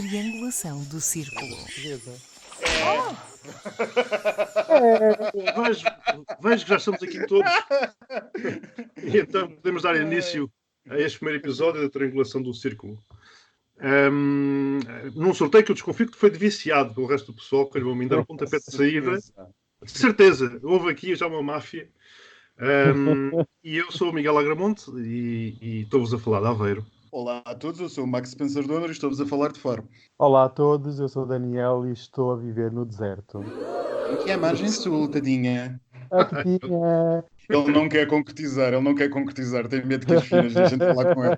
triangulação do círculo. Vejo que já estamos aqui todos. E então podemos dar início a este primeiro episódio da triangulação do círculo. Num sorteio que eu desconfio que foi viciado pelo resto do pessoal, que vão me dar o pontapé de saída. De certeza, houve aqui já uma máfia. E eu sou o Miguel Agramonte e estou-vos a falar de Aveiro. Olá a todos, eu sou o Max Spencer Donner e estou-vos a falar de Faro. Olá a todos, eu sou o Daniel e estou a viver no deserto. Aqui é a margem sul, tadinha. Tinha... Ele não quer concretizar, tem medo que as filhas deixem de falar com ele.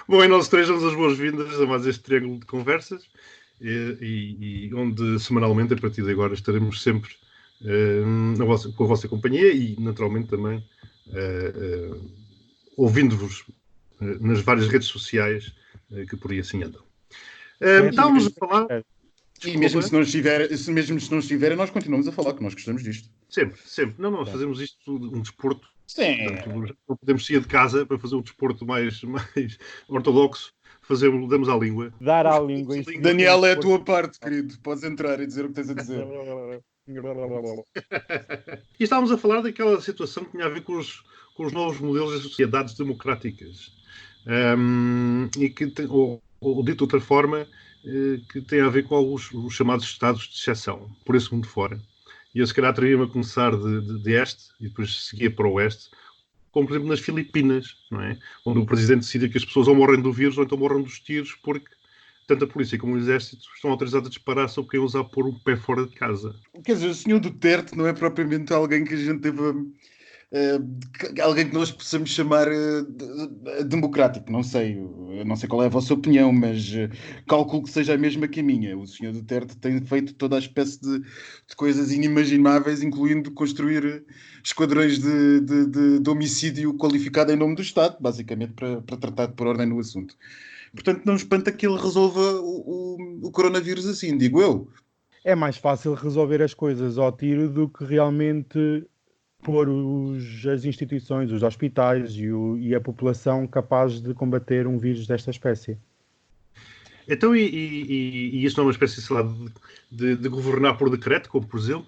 Bom, e nós três damos as boas-vindas a mais este triângulo de conversas e onde semanalmente, a partir de agora, estaremos sempre com a vossa companhia e, naturalmente, também ouvindo-vos nas várias redes sociais que por aí assim andam. Estávamos a falar... E mesmo se não estiverem, nós continuamos a falar, que nós gostamos disto. Sempre. Não, nós fazemos isto um desporto. Sim. Portanto, não podemos sair de casa para fazer um desporto mais ortodoxo. Damos à língua. Dar à língua. Daniel, é a tua parte, querido. Podes entrar e dizer o que tens a dizer. E estávamos a falar daquela situação que tinha a ver com os novos modelos das sociedades democráticas. E que, ou dito de outra forma, que tem a ver com os chamados estados de exceção, por esse mundo fora. E eu, se calhar, teria-me a começar de este e depois seguia para o oeste, como, por exemplo, nas Filipinas, não é? Onde o presidente decide que as pessoas ou morrem do vírus ou então morrem dos tiros, porque tanto a polícia como o exército estão autorizados a disparar sobre quem ousar pôr um pé fora de casa. Quer dizer, o senhor Duterte não é propriamente alguém que a gente deva... alguém que nós possamos chamar democrático, não sei qual é a vossa opinião, mas calculo que seja a mesma que a minha. O senhor Duterte tem feito toda a espécie de coisas inimagináveis, incluindo construir esquadrões de homicídio qualificado em nome do Estado, basicamente para tratar de pôr ordem no assunto. Portanto, não espanta que ele resolva o coronavírus assim, digo eu. É mais fácil resolver as coisas ao tiro do que realmente pôr as instituições, os hospitais e a população capaz de combater um vírus desta espécie. Então, e isso não é uma espécie, sei lá, de governar por decreto, como, por exemplo,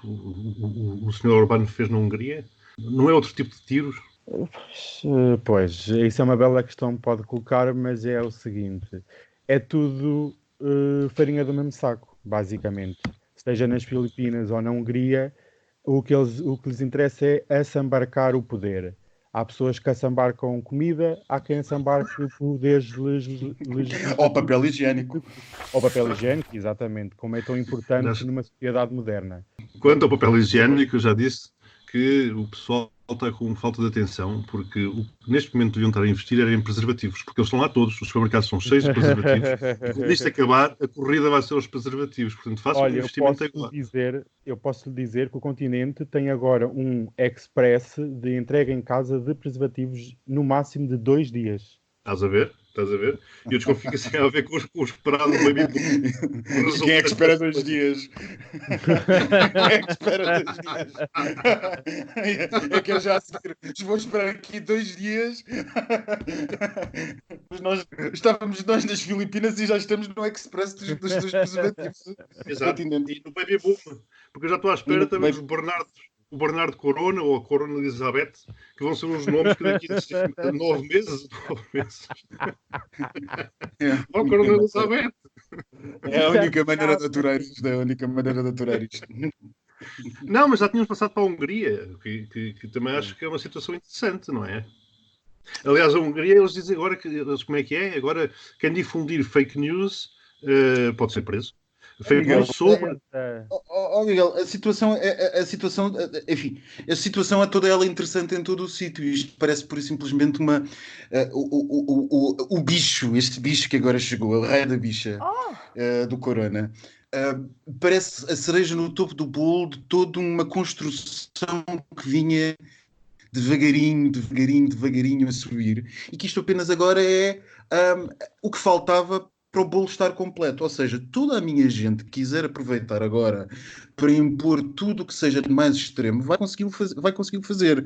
o Sr. Orbán fez na Hungria? Não é outro tipo de tiros? Pois, isso é uma bela questão que pode colocar, mas é o seguinte, é tudo farinha do mesmo saco, basicamente. Seja nas Filipinas ou na Hungria, o que lhes interessa é assambarcar o poder. Há pessoas que assambarcam comida, há quem assambarque poderes ou papel higiênico. Ou papel higiênico, exatamente, como é tão importante numa sociedade moderna. Quanto ao papel higiênico, eu já disse que o pessoal está com falta de atenção, porque neste momento deviam estar a investir era em preservativos, porque eles estão lá todos, os supermercados são cheios de preservativos, e quando isto acabar, a corrida vai ser aos preservativos, portanto façam um investimento agora. Eu posso lhe dizer que o continente tem agora um express de entrega em casa de preservativos no máximo de 2 dias. Estás a ver? E eu desconfio que isso tem a ver com o esperado baby boom. Quem é que espera 2 dias? Quem é que espera 2 dias? É que eu já vou esperar aqui 2 dias. Estávamos nós nas Filipinas e já estamos no express dos preservativos. Exato, e no baby boom. Porque eu já estou à espera também dos o Bernardo Corona ou a Corona Elizabeth, que vão ser uns nomes que daqui a 9 meses. Ou Corona Elizabeth. É a única maneira de aturar isto. Não, mas já tínhamos passado para a Hungria, que também acho que é uma situação interessante, não é? Aliás, a Hungria, eles dizem agora como é que é? Agora, quem difundir fake news pode ser preso. Miguel, sobre... Miguel, a situação, enfim, a situação é toda ela interessante em todo o sítio. Isto parece por simplesmente o bicho, este bicho que agora chegou, o rei da bicha do corona. Parece a cereja no topo do bolo de toda uma construção que vinha devagarinho a subir, e que isto apenas agora é o que faltava para o bolo estar completo. Ou seja, toda a minha gente que quiser aproveitar agora para impor tudo o que seja de mais extremo vai conseguir fazer.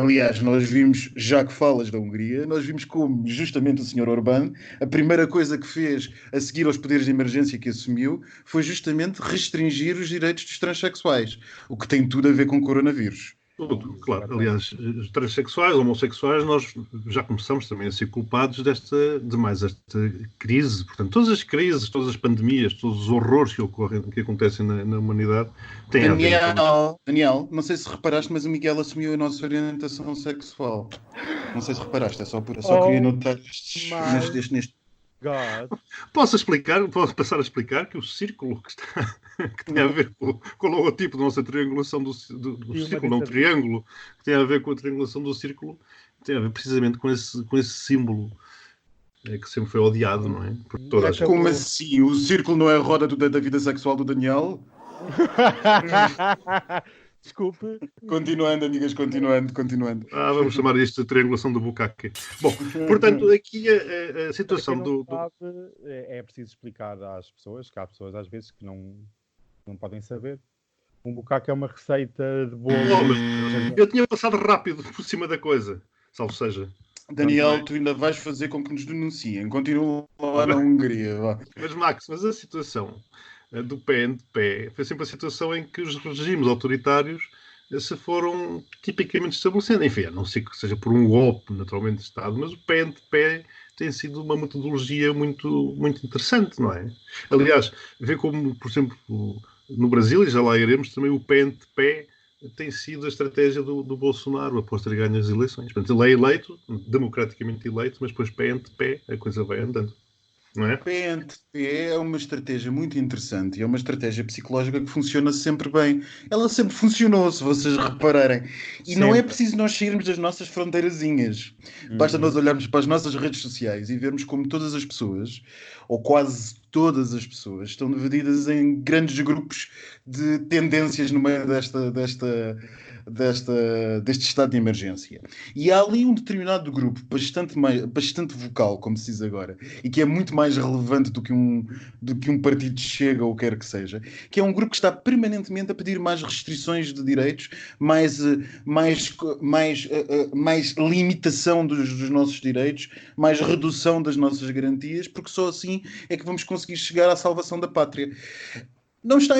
Aliás, nós vimos, já que falas da Hungria, nós vimos como justamente o Sr. Orbán, a primeira coisa que fez a seguir aos poderes de emergência que assumiu foi justamente restringir os direitos dos transexuais, o que tem tudo a ver com o coronavírus. Tudo, claro. Aliás, os transexuais, homossexuais, nós já começamos também a ser culpados de mais esta crise. Portanto, todas as crises, todas as pandemias, todos os horrores que acontecem na humanidade têm a ver com... Daniel, não sei se reparaste, mas o Miguel assumiu a nossa orientação sexual. Não sei se reparaste, só queria notar neste... God. Posso passar a explicar que o círculo que tem a ver com o logotipo da nossa triangulação do círculo, não triângulo, que tem a ver com a triangulação do círculo, tem a ver precisamente com esse símbolo que sempre foi odiado, não é? Por toda a gente. Como assim? O círculo não é a roda da vida sexual do Daniel? Desculpe. Continuando, amigas, continuando. Vamos chamar isto de triangulação do bucaque. Bom, portanto, aqui a situação sabe, é preciso explicar às pessoas, que há pessoas às vezes que não podem saber. Um bucaque é uma receita de bolo. Mas eu tinha passado rápido por cima da coisa, salvo seja. Daniel, tu ainda vais fazer com que nos denunciem. Continua lá na Hungria. Vá. Mas, Max, a situação do PNP foi sempre a situação em que os regimes autoritários se foram tipicamente estabelecendo. Enfim, a não ser que seja por um golpe, naturalmente, de Estado, mas o PNP tem sido uma metodologia muito, muito interessante, não é? Aliás, vê como, por exemplo, no Brasil, e já lá iremos, também o PNP tem sido a estratégia do Bolsonaro após ter ganho as eleições. Portanto, ele é eleito, democraticamente eleito, mas depois PNP, a coisa vai andando. Não é? PNP é uma estratégia muito interessante e é uma estratégia psicológica que funciona sempre bem. Ela sempre funcionou, se vocês repararem. E sempre. Não é preciso nós sairmos das nossas fronteirazinhas. Basta nós olharmos para as nossas redes sociais e vermos como todas as pessoas, ou quase todas as pessoas, estão divididas em grandes grupos de tendências no meio deste estado de emergência. E há ali um determinado grupo bastante vocal, como se diz agora, e que é muito mais relevante do que um partido de Chega ou quer que seja, que é um grupo que está permanentemente a pedir mais restrições de direitos, mais limitação dos nossos direitos, mais redução das nossas garantias, porque só assim é que vamos conseguir chegar à salvação da pátria. Não está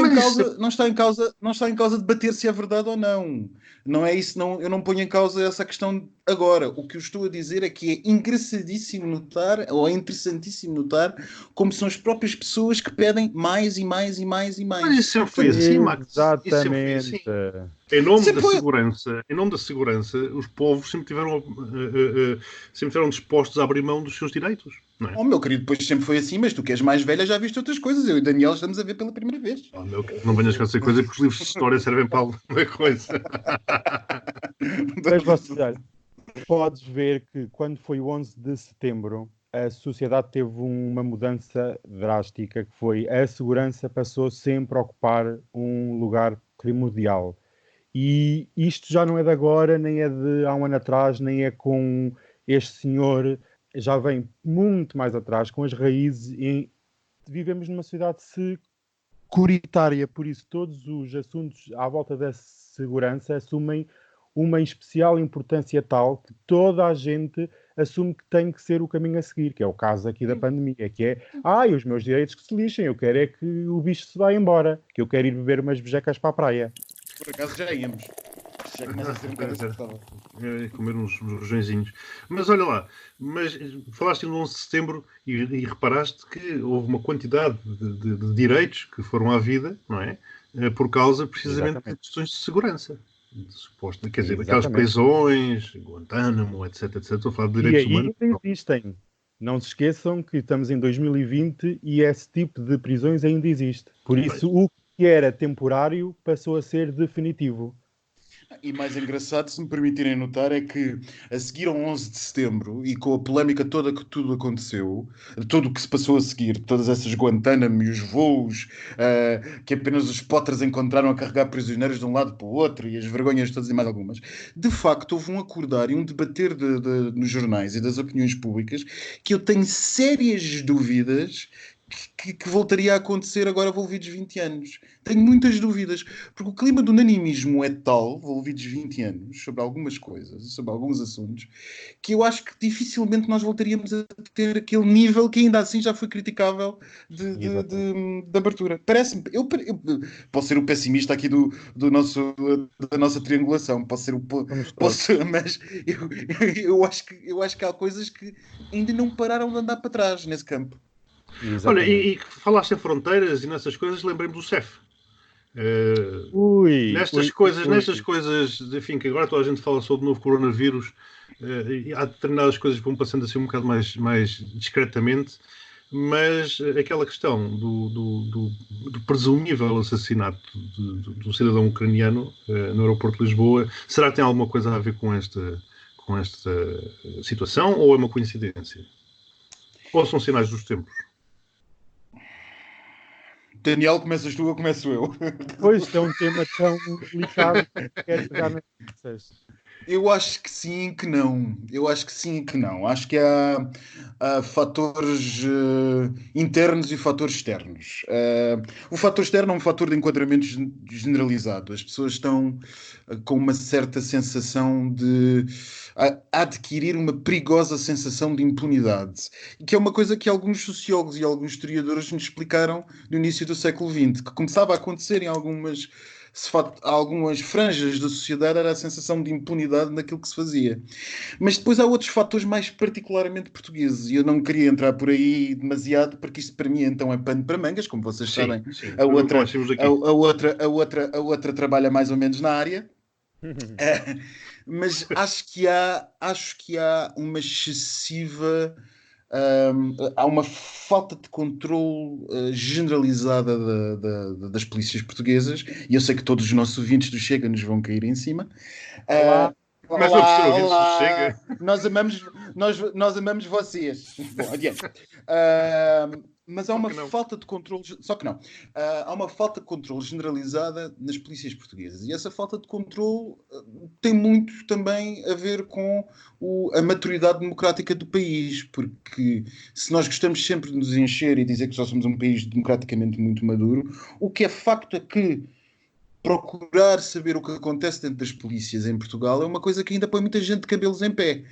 em causa debater se é verdade ou não. Não é isso, não, eu não ponho em causa essa questão agora. O que eu estou a dizer é que é engraçadíssimo notar, ou é interessantíssimo notar, como são as próprias pessoas que pedem mais e mais e mais e mais. Mas isso sempre foi assim, Max. Exatamente. Em nome da segurança, os povos sempre tiveram dispostos a abrir mão dos seus direitos. Não é? Oh, meu querido, depois sempre foi assim, mas tu que és mais velha já viste outras coisas. Eu e o Daniel estamos a ver pela primeira vez. Oh, meu querido, não venhas com essa coisa, porque os livros de história servem para alguma coisa. Mas você, podes ver que quando foi o 11 de setembro, a sociedade teve uma mudança drástica, que foi a segurança passou sempre a ocupar um lugar primordial. E isto já não é de agora, nem é de há um ano atrás, nem é com este senhor, já vem muito mais atrás, com as raízes. Vivemos numa sociedade securitária, por isso todos os assuntos à volta da segurança assumem uma especial importância tal que toda a gente assume que tem que ser o caminho a seguir, que é o caso aqui da pandemia, que é, os meus direitos que se lixem, eu quero é que o bicho se vá embora, que eu quero ir beber umas bejecas para a praia. Por acaso já íamos. Já começa a ser um bocado acertável. Comer uns rojõezinhos. Mas olha lá, falaste no 11 de setembro e reparaste que houve uma quantidade de direitos que foram à vida, não é? Por causa precisamente de questões de segurança. Quer dizer, aquelas prisões, Guantánamo, etc. Estou a falar de direitos humanos. E ainda existem. Não se esqueçam que estamos em 2020 e esse tipo de prisões ainda existe. Por isso, o que era temporário passou a ser definitivo. E mais engraçado, se me permitirem notar, é que a seguir ao 11 de setembro e com a polémica toda que tudo aconteceu, tudo o que se passou a seguir, todas essas Guantánamo e os voos, que apenas os potters encontraram a carregar prisioneiros de um lado para o outro e as vergonhas todas e mais algumas, de facto houve um acordar e um debater nos jornais e das opiniões públicas que eu tenho sérias dúvidas que voltaria a acontecer agora envolvidos 20 anos. Tenho muitas dúvidas, porque o clima do unanimismo é tal, envolvidos 20 anos, sobre algumas coisas, sobre alguns assuntos, que eu acho que dificilmente nós voltaríamos a ter aquele nível que ainda assim já foi criticável de abertura. Parece-me, eu posso ser o pessimista aqui da nossa triangulação, posso ser mas eu acho que há coisas que ainda não pararam de andar para trás nesse campo. Olha, e falaste em fronteiras e nessas coisas, lembrei-me do CEF. Nestas coisas, enfim, que agora toda a gente fala sobre o novo coronavírus, e há determinadas coisas que vão passando assim um bocado mais discretamente, mas aquela questão do presumível assassinato do cidadão ucraniano no aeroporto de Lisboa, será que tem alguma coisa a ver com esta situação ou é uma coincidência? Ou são sinais dos tempos? Daniel, começas tu ou começo eu? Pois, é um tema tão delicado que quero pegar nas coisas. Eu acho que sim e que não. Acho que há fatores internos e fatores externos. O fator externo é um fator de enquadramento generalizado. As pessoas estão com uma certa sensação de adquirir uma perigosa sensação de impunidade. E que é uma coisa que alguns sociólogos e alguns historiadores nos explicaram no início do século XX, que começava a acontecer em algumas franjas da sociedade, era a sensação de impunidade naquilo que se fazia. Mas depois há outros fatores mais particularmente portugueses, e eu não queria entrar por aí demasiado, porque isto para mim então é pano para mangas, como vocês sabem. Sim. A outra trabalha mais ou menos na área. Mas acho que há uma excessiva... há uma falta de controle generalizada das polícias portuguesas, e eu sei que todos os nossos ouvintes do Chega nos vão cair em cima. Mas vamos ser ouvintes do Chega. Nós amamos vocês. Bom, adiante. Mas há uma falta de controle, só que não. Há uma falta de controle generalizada nas polícias portuguesas, e essa falta de controle tem muito também a ver com a maturidade democrática do país, porque se nós gostamos sempre de nos encher e dizer que só somos um país democraticamente muito maduro, o que é facto é que procurar saber o que acontece dentro das polícias em Portugal é uma coisa que ainda põe muita gente de cabelos em pé.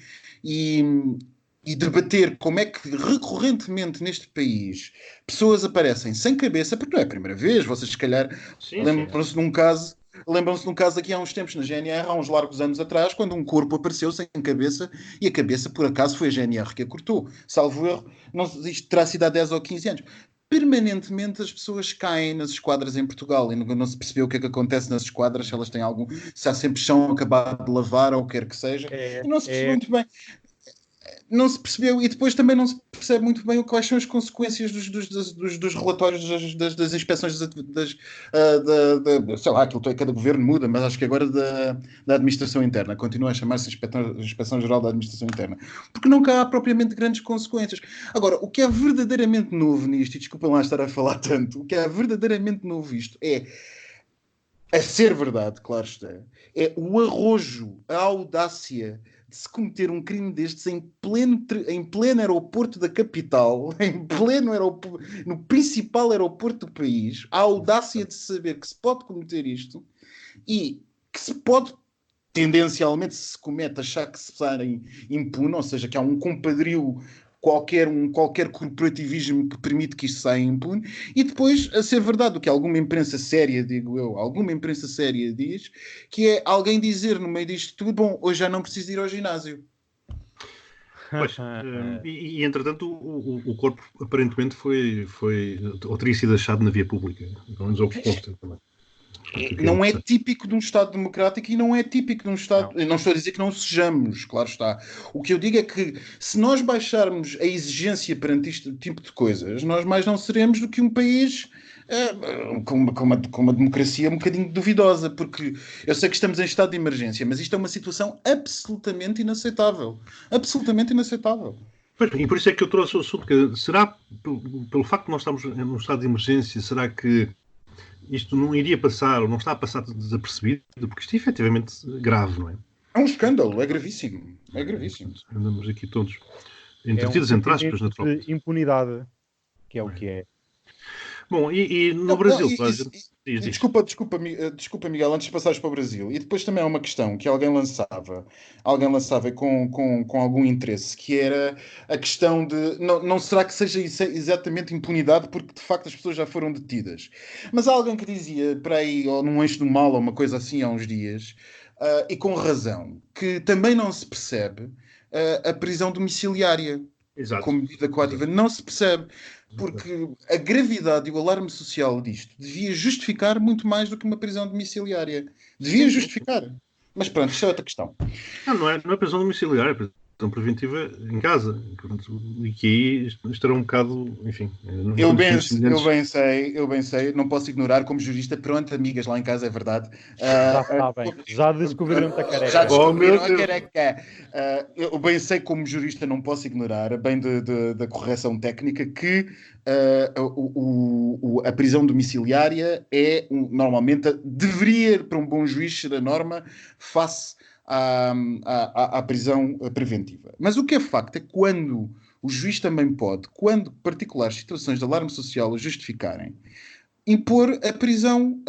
E debater como é que recorrentemente neste país pessoas aparecem sem cabeça, porque não é a primeira vez, vocês se calhar lembram-se de um caso aqui há uns tempos na GNR, há uns largos anos atrás, quando um corpo apareceu sem cabeça, e a cabeça por acaso foi a GNR que a cortou, salvo erro, isto terá sido há 10 ou 15 anos. Permanentemente as pessoas caem nas esquadras em Portugal e não se percebeu o que é que acontece nas esquadras, se elas têm se há sempre chão acabado de lavar ou o que quer que seja, e não se percebeu muito bem. Não se percebeu, e depois também não se percebe muito bem quais são as consequências dos relatórios das inspeções sei lá, aquilo cada governo muda, mas acho que agora da administração interna continua a chamar-se Inspeção-Geral da Administração Interna, porque nunca há propriamente grandes consequências. Agora, o que é verdadeiramente novo nisto, e desculpem lá estar a falar tanto, o que é verdadeiramente novo isto é, a ser verdade, claro está, é o arrojo, a audácia de se cometer um crime destes em pleno aeroporto da capital, no principal aeroporto do país, a audácia de saber que se pode cometer isto e que se pode, tendencialmente, se comete, achar que se sai impune, ou seja, que há um compadrio qualquer corporativismo que permite que isto saia impune, e depois, a ser verdade, o que alguma imprensa séria, digo eu, diz, que é alguém dizer no meio disto tudo, bom, hoje já não preciso ir ao ginásio. Pois, e entretanto o corpo aparentemente foi ou teria sido achado na via pública, pelo menos ao que consta também. Não é típico de um Estado democrático e não é típico de um Estado... Não estou a dizer que não sejamos, claro está. O que eu digo é que se nós baixarmos a exigência perante este tipo de coisas, nós mais não seremos do que um país com uma democracia um bocadinho duvidosa, porque eu sei que estamos em estado de emergência, mas isto é uma situação absolutamente inaceitável. Absolutamente inaceitável. Pois, e por isso é que eu trouxe o assunto, que será, pelo facto de nós estarmos num estado de emergência, será que isto não iria passar, ou não está a passar desapercebido? Porque isto é efetivamente grave, não é? É um escândalo, é gravíssimo. É gravíssimo. Andamos aqui todos entretidos, entre aspas, naturalmente. De impunidade, que é o que é. Bom, e no Brasil... Desculpa, Miguel, antes de passares para o Brasil. E depois também há uma questão que alguém lançava com algum interesse, que era a questão de... Não será que seja exatamente impunidade, porque de facto as pessoas já foram detidas. Mas há alguém que dizia, para aí, ou num eixo do mal, ou uma coisa assim, há uns dias, e com razão, que também não se percebe a prisão domiciliária. Exato. Como medida coativa. Não se percebe. Porque a gravidade e o alarme social disto devia justificar muito mais do que uma prisão domiciliária. Devia justificar. Mas pronto, isto é outra questão. Não é prisão domiciliária, é prisão preventiva em casa. E que aí estará um bocado, enfim... Eu bem sei, não posso ignorar como jurista. Pronto, amigas, lá em casa é verdade. Já sabem, já descobriram a careca. Já descobriram a careca. Eu bem sei como jurista, não posso ignorar, bem da correção técnica, que a prisão domiciliária normalmente deveria, para um bom juiz, ser a norma face à prisão preventiva. Mas o que é facto é que quando o juiz também pode, quando particulares situações de alarme social o justificarem, impor a prisão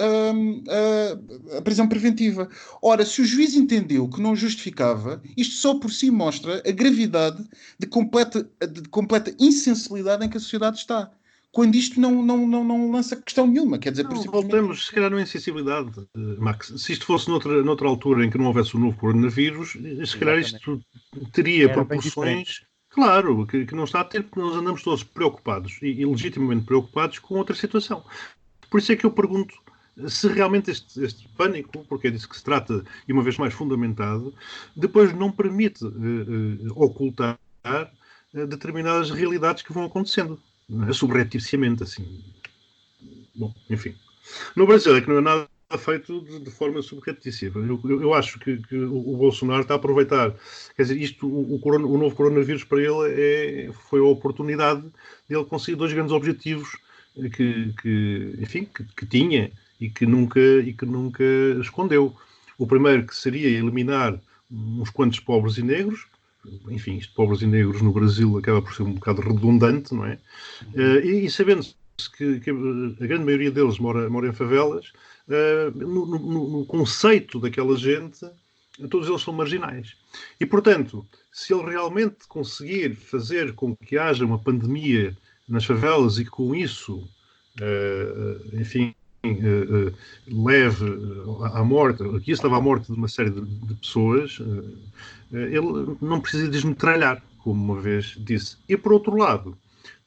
preventiva. Ora, se o juiz entendeu que não justificava, isto só por si mostra a gravidade de completa insensibilidade em que a sociedade está. Quando isto não lança questão nenhuma. Quer dizer, principalmente... Temos, se calhar, não é insensibilidade, Max. Se isto fosse noutra altura em que não houvesse o novo coronavírus, se calhar isto teria proporções... Claro, que não está a ter, porque nós andamos todos preocupados, e legitimamente preocupados, com outra situação. Por isso é que eu pergunto se realmente este pânico, porque é disso que se trata, e uma vez mais fundamentado, depois não permite ocultar determinadas realidades que vão acontecendo. Subrepticiamente, assim. Bom, enfim. No Brasil é que não é nada feito de forma subreptícia. Eu acho que o Bolsonaro está a aproveitar. Quer dizer, o novo coronavírus para ele foi a oportunidade de ele conseguir dois grandes objetivos que tinha e que nunca escondeu. O primeiro, que seria eliminar uns quantos pobres e negros. Enfim, isto, pobres e negros no Brasil, acaba por ser um bocado redundante, não é? E sabendo-se que a grande maioria deles mora em favelas, no conceito daquela gente, todos eles são marginais. E, portanto, se ele realmente conseguir fazer com que haja uma pandemia nas favelas e que com isso, leve à morte, aqui estava a morte de uma série de pessoas, ele não precisa desmetralhar, como uma vez disse. E, por outro lado,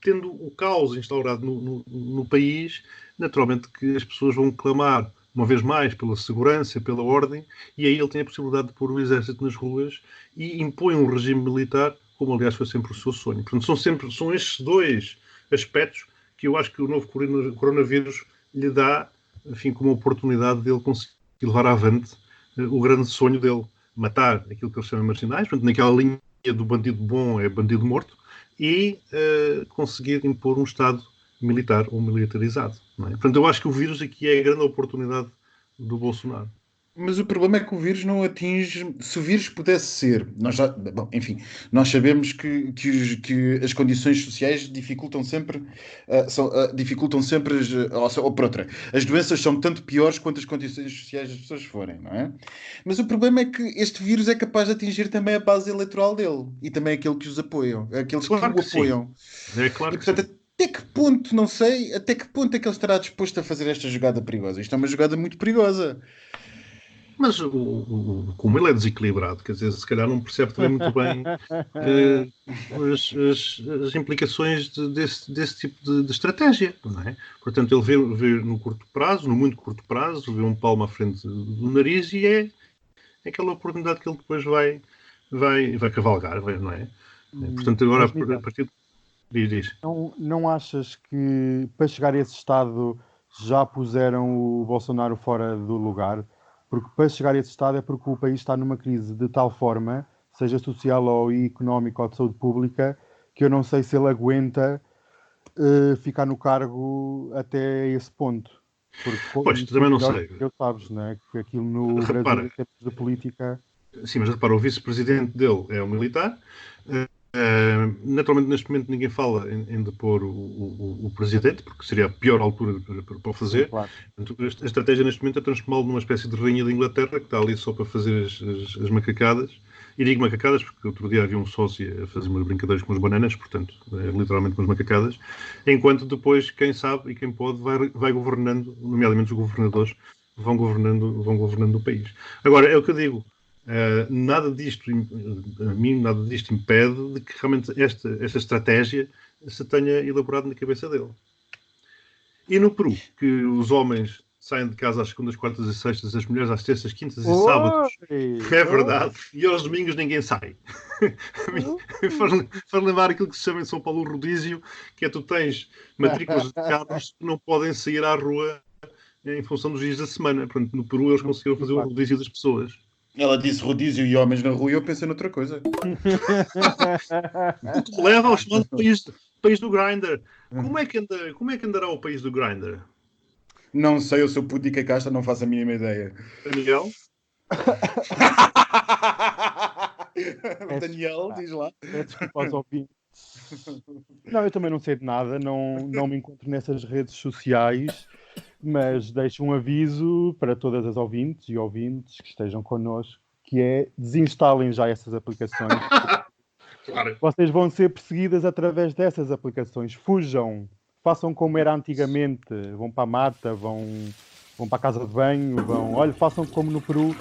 tendo o caos instaurado no país, naturalmente que as pessoas vão clamar, uma vez mais, pela segurança, pela ordem, e aí ele tem a possibilidade de pôr o exército nas ruas e impõe um regime militar, como aliás foi sempre o seu sonho. Portanto, são estes dois aspectos que eu acho que o novo coronavírus lhe dá, enfim, como oportunidade dele conseguir levar avante o grande sonho dele, matar aquilo que eles chamam de marginais, portanto, naquela linha do bandido bom é bandido morto, e conseguir impor um Estado militar ou militarizado. Não é? Portanto, eu acho que o vírus aqui é a grande oportunidade do Bolsonaro. Mas o problema é que o vírus não atinge... Se o vírus pudesse ser... Nós sabemos que as condições sociais dificultam sempre... as doenças são tanto piores quanto as condições sociais das pessoas forem, não é? Mas o problema é que este vírus é capaz de atingir também a base eleitoral dele. E também aquele que os apoiam. Aqueles claro que o apoiam. É claro e, portanto, até que ponto, não sei, até que ponto é que ele estará disposto a fazer esta jogada perigosa? Isto é uma jogada muito perigosa. Mas como ele é desequilibrado, quer dizer, se calhar não percebe também muito bem as implicações desse tipo de estratégia, não é? Portanto, ele vê no curto prazo, no muito curto prazo, vê um palmo à frente do nariz e é aquela oportunidade que ele depois vai cavalgar, não é? Portanto, agora, a partir de... Diz. Não achas que para chegar a esse estado já puseram o Bolsonaro fora do lugar? Porque para chegar a esse estado é porque o país está numa crise de tal forma, seja social ou económica ou de saúde pública, que eu não sei se ele aguenta ficar no cargo até esse ponto. Porque, pois, também não sei. Eu sabes, não é? Que aquilo no Repara, Brasil, em termos de política... Sim, mas repara, o vice-presidente dele é um militar. Naturalmente, neste momento, ninguém fala em depor o presidente, porque seria a pior altura para o fazer. Claro. Portanto, a estratégia neste momento é transformá-lo numa espécie de rainha da Inglaterra, que está ali só para fazer as macacadas. E digo macacadas porque outro dia havia um sócio a fazer umas brincadeiras com as bananas, portanto, literalmente com as macacadas. Enquanto depois, quem sabe e quem pode, vai governando, nomeadamente os governadores, vão governando o país. Agora, é o que eu digo. Nada disto impede de que realmente esta estratégia se tenha elaborado na cabeça dele. E no Peru, que os homens saem de casa às segundas, quartas e sextas, as mulheres às terças, quintas e sábados, é verdade, e aos domingos ninguém sai. Faz lembrar aquilo que se chama em São Paulo o rodízio, que é tu tens matrículas de carros que não podem sair à rua em função dos dias da semana. Portanto, no Peru eles conseguiram fazer o rodízio das pessoas. Ela disse rodízio e homens na rua e eu pensei noutra coisa. O que leva ao chamado país do Grindr. Como é que andará o país do Grindr? Não sei, eu sou pudica casta, não faço a mínima ideia. Daniel? Daniel, diz lá. Desculpa aos ouvintes. Não, eu também não sei de nada, não me encontro nessas redes sociais, mas deixo um aviso para todas as ouvintes e ouvintes que estejam connosco, que é desinstalem já essas aplicações. Claro. Vocês vão ser perseguidas através dessas aplicações. Fujam, façam como era antigamente, vão para a mata, vão para a casa de banho, olha, façam como no Peru,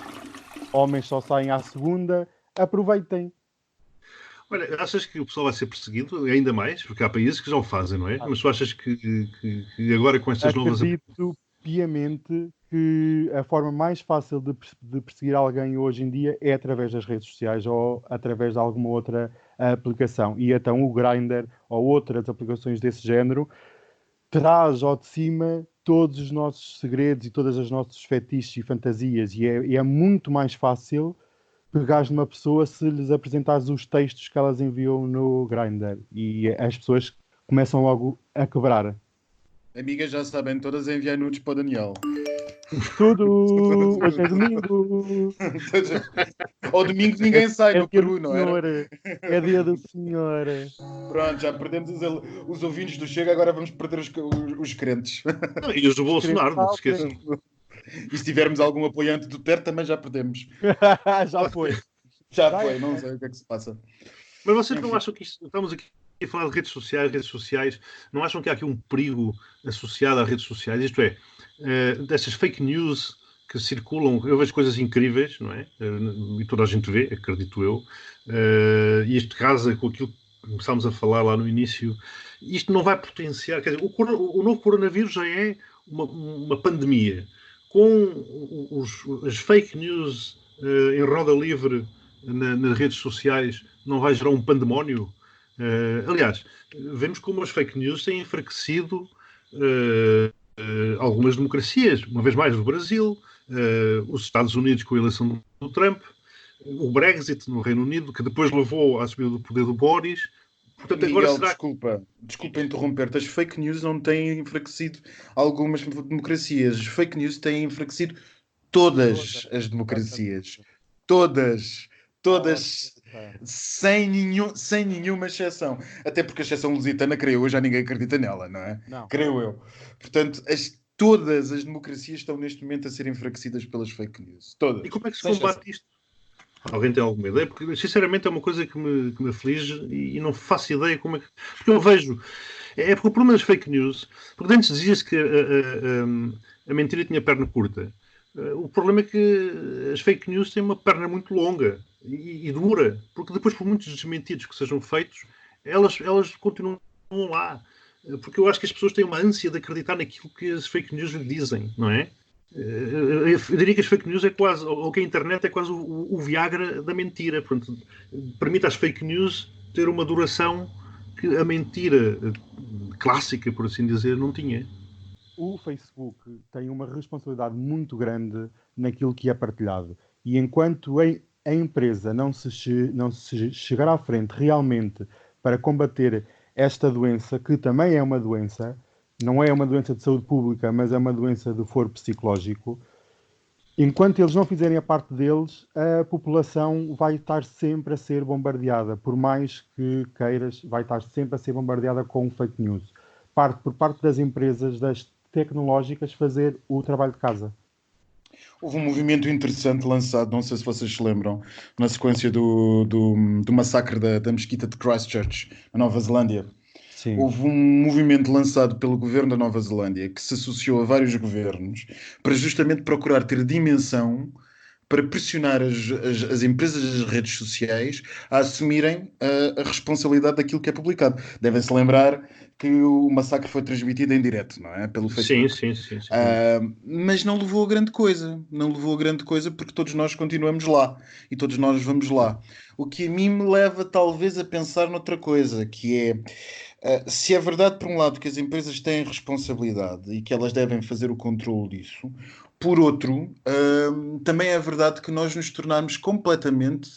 homens só saem à segunda, aproveitem. Olha, achas que o pessoal vai ser perseguido ainda mais? Porque há países que já o fazem, não é? Mas tu achas que agora com estas novas... Acredito piamente que a forma mais fácil de perseguir alguém hoje em dia é através das redes sociais ou através de alguma outra aplicação. E então o Grindr ou outras aplicações desse género traz ao de cima todos os nossos segredos e todas as nossos fetiches e fantasias. E é muito mais fácil pegares numa pessoa se lhes apresentares os textos que elas enviam no Grindr. E as pessoas começam logo a quebrar. Amigas já sabem, todas a enviar nudes para o Daniel. Tudo! Hoje é domingo! Ao domingo ninguém sai no Peru, não é? É dia do Senhor. Pronto, já perdemos os ouvintes do Chega, agora vamos perder os crentes. E os do Bolsonaro, não se esqueçam. E se tivermos algum apoiante do Ter, também já perdemos. Já foi. Já foi, não sei o que é que se passa. Mas vocês não acham que estamos aqui a falar de redes sociais, não acham que há aqui um perigo associado às redes sociais? Isto é, dessas fake news que circulam, eu vejo coisas incríveis, não é? E toda a gente vê, acredito eu, e isto casa com aquilo que começámos a falar lá no início. Isto não vai potenciar, quer dizer, o novo coronavírus já é uma pandemia. Com as fake news em roda livre nas redes sociais, não vai gerar um pandemónio? Aliás, vemos como as fake news têm enfraquecido algumas democracias, uma vez mais o Brasil, os Estados Unidos com a eleição do Trump, o Brexit no Reino Unido, que depois levou à subida do poder do Boris. Portanto, Miguel, agora será... desculpa interromper-te, as fake news não têm enfraquecido algumas democracias, as fake news têm enfraquecido todas as democracias. Todas, sem nenhuma exceção. Até porque a exceção lusitana, creio eu, já ninguém acredita nela, não é? Não. Creio eu. Portanto, todas as democracias estão neste momento a ser enfraquecidas pelas fake news. Todas. E como é que se combate isto? Alguém tem alguma ideia? Porque, sinceramente, é uma coisa que me aflige e não faço ideia como é que... Porque eu vejo... É porque o problema das fake news... Porque antes dizia-se que a mentira tinha perna curta. O problema é que as fake news têm uma perna muito longa e dura, porque depois, por muitos desmentidos que sejam feitos, elas continuam lá. Porque eu acho que as pessoas têm uma ânsia de acreditar naquilo que as fake news lhe dizem, não é? Eu diria que as fake news é quase, ou que a internet é quase o Viagra da mentira. Portanto, permite às fake news ter uma duração que a mentira clássica, por assim dizer, não tinha. O Facebook tem uma responsabilidade muito grande naquilo que é partilhado. E enquanto a empresa não se chegar à frente realmente para combater esta doença, que também é uma doença, não é uma doença de saúde pública, mas é uma doença de foro psicológico, enquanto eles não fizerem a parte deles, a população vai estar sempre a ser bombardeada. Por mais que queiras, vai estar sempre a ser bombardeada com fake news. Por parte das empresas, das tecnológicas, fazer o trabalho de casa. Houve um movimento interessante lançado, não sei se vocês se lembram, na sequência do massacre da mesquita de Christchurch, na Nova Zelândia. Sim. Houve um movimento lançado pelo governo da Nova Zelândia que se associou a vários governos para justamente procurar ter dimensão para pressionar as empresas das redes sociais a assumirem a responsabilidade daquilo que é publicado. Devem-se lembrar que o massacre foi transmitido em direto, não é? Pelo Facebook. Sim. Mas não levou a grande coisa. Não levou a grande coisa porque todos nós continuamos lá. E todos nós vamos lá. O que a mim me leva talvez a pensar noutra coisa, que é... se é verdade, por um lado, que as empresas têm responsabilidade e que elas devem fazer o controle disso, por outro, também é verdade que nós nos tornarmos completamente...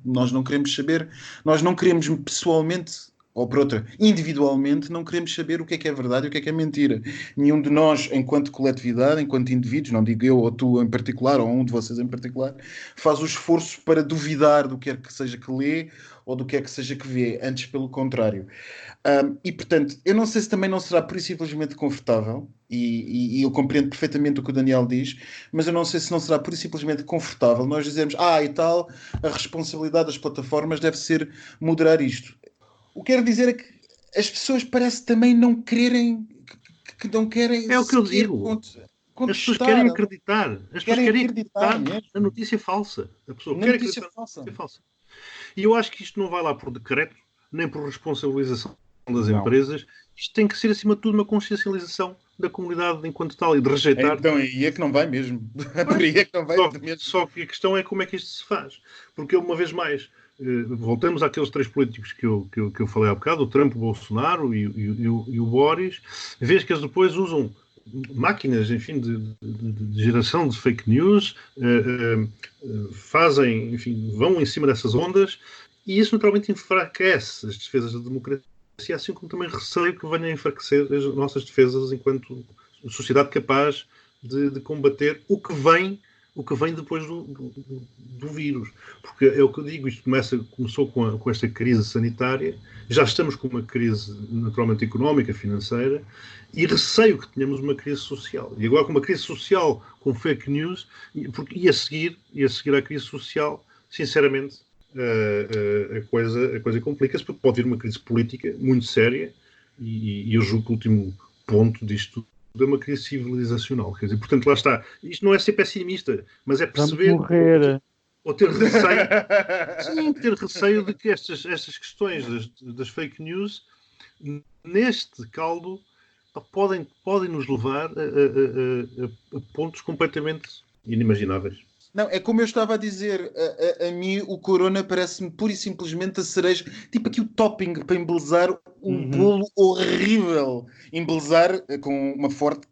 nós não queremos saber, nós não queremos pessoalmente, ou por outra, individualmente, não queremos saber o que é verdade e o que é mentira. Nenhum de nós, enquanto coletividade, enquanto indivíduos, não digo eu ou tu em particular, ou um de vocês em particular, faz o esforço para duvidar do que é que seja que lê ou do que é que seja que vê, antes pelo contrário. E, portanto, eu não sei se também não será por isso simplesmente confortável, e eu compreendo perfeitamente o que o Daniel diz, mas eu não sei se não será por isso simplesmente confortável nós dizermos, e tal, a responsabilidade das plataformas deve ser moderar isto. O que quero dizer é que as pessoas parece também não quererem, que não querem... É o que eu digo. As pessoas querem acreditar. As pessoas querem acreditar na notícia falsa. A pessoa quer acreditar na notícia falsa. E eu acho que isto não vai lá por decreto, nem por responsabilização das empresas. Isto tem que ser, acima de tudo, uma consciencialização da comunidade enquanto tal e de rejeitar... Então aí é que não vai mesmo. Por aí é que não vai mesmo. Só que a questão é como é que isto se faz. Porque, uma vez mais, voltamos àqueles três políticos que eu falei há bocado, o Trump, o Bolsonaro e o Boris, vês que eles depois usam máquinas, enfim, de geração de fake news, fazem, enfim, vão em cima dessas ondas, e isso naturalmente enfraquece as defesas da democracia, assim como também receio que venha a enfraquecer as nossas defesas enquanto sociedade capaz de combater o que vem depois do vírus. Porque é o que eu digo, isto começou com esta crise sanitária, já estamos com uma crise naturalmente económica, financeira, e receio que tenhamos uma crise social. E agora com uma crise social com fake news, e a seguir à crise social, sinceramente, a coisa complica-se, porque pode vir uma crise política muito séria, e eu julgo que o último ponto disto de uma crise civilizacional. Quer dizer, portanto, lá está. Isto não é ser pessimista, mas é perceber... Vamos morrer. Ou ter receio... Sim, ter receio de que estas questões das fake news, neste caldo, podem nos levar a pontos completamente inimagináveis. Não, é como eu estava a dizer, a mim o Corona parece-me pura e simplesmente a cereja, tipo aqui o topping para embelezar um bolo horrível. Embelezar com uma forte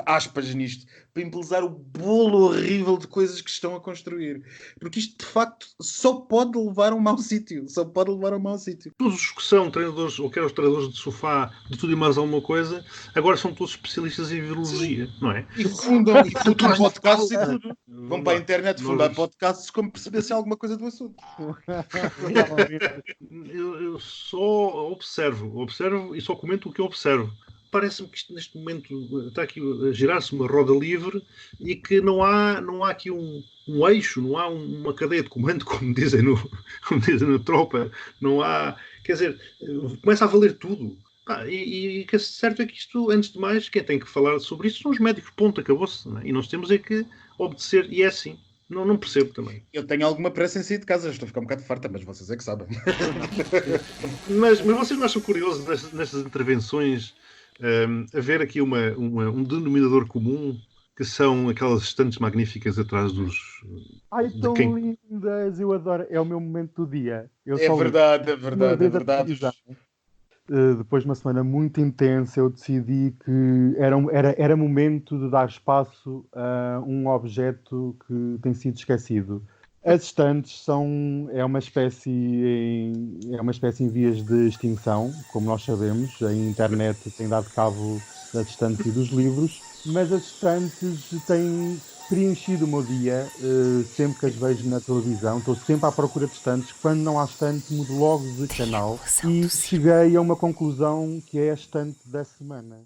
aspas nisto, para embelezar o bolo horrível de coisas que estão a construir. Porque isto, de facto, só pode levar a um mau sítio. Só pode levar a um mau sítio. Todos os que são treinadores, ou quer os treinadores de sofá, de tudo e mais alguma coisa, agora são todos especialistas em virologia, não é? E fundam podcasts e tudo. Vão para a internet fundar podcasts como percebessem alguma coisa do assunto. Eu só observo e só comento o que eu observo. Parece-me que isto, neste momento, está aqui a girar-se uma roda livre e que não há aqui um eixo, não há uma cadeia de comando, como dizem na tropa. Não há... Quer dizer, começa a valer tudo. E o que é certo é que isto, antes de mais, quem tem que falar sobre isto são os médicos, ponto, acabou-se. Não é? E nós temos é que obedecer, e é assim. Não percebo também. Eu tenho alguma pressa em sair de casa, estou a ficar um bocado farta, mas vocês é que sabem. Mas vocês não acham curioso nestas intervenções haver aqui um denominador comum, que são aquelas estantes magníficas atrás dos... Ai, de tão quem... lindas, eu adoro. É o meu momento do dia. Eu É só verdade, é uma verdade, é vez a verdade. televisão. Depois de uma semana muito intensa, eu decidi que era momento de dar espaço a um objeto que tem sido esquecido. As estantes é uma espécie em vias de extinção, como nós sabemos. A internet tem dado cabo das estantes e dos livros, mas as estantes têm preenchido o meu dia, sempre que as vejo na televisão. Estou sempre à procura de estantes. Quando não há estante, mudo logo de canal. E cheguei a uma conclusão que é a estante da semana.